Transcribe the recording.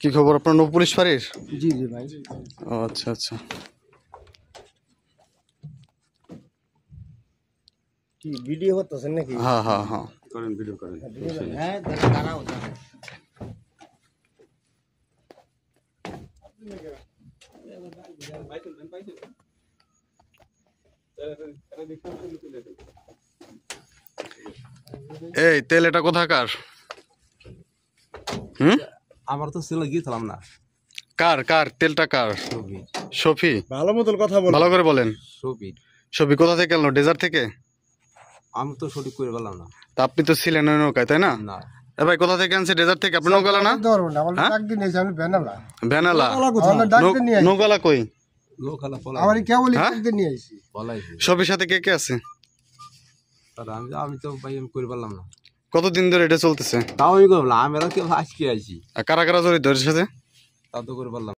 কি খবর আপনার? নৌ পুলিশ ফাঁড়ির? জি জি ভাই। ও আচ্ছা আচ্ছা। কি ভিডিও করতেছেন নাকি? হ্যাঁ হ্যাঁ হ্যাঁ, করেন, ভিডিও করেন। হ্যাঁ দাঁড়াও এই তেল এটা কোথাকার? হুম, আমার তো ছিল গিয়েছিলাম না। কার কার তেলটা কার? ছবি শফি? ভালো মতন কথা বল। ভালো করে বলেন। ছবি শফি কোথা থেকে আনলো? ডেজার্ট থেকে? আমি তো সঠিক করে বললাম না। তা আপনি তো ছিলেন ওই নৌকায়, তাই না? না, এ ভাই কোথা থেকে আনছে? ডেজার্ট থেকে? আপনি নৌকালা না? হ্যাঁ? ডাক দিন এসে আমি বেনালা। ভ্যানালা? ডাক দিন নিয়ে নৌকালা কই? লোকালা আমার কে বলি হ্যাঁ? ডাক দিন নিয়ে আইছি। বলাইছি। শফির সাথে কে কে আছে? তারা আমি তো ভাই আমি করে বললাম না। কতদিন ধরে এটা চলতেছে? তাও আমি করলাম, আমি আর কেউ আজকে আইছি, আর কারা কারা জড়িত এর সাথে? তা তো করে বললাম।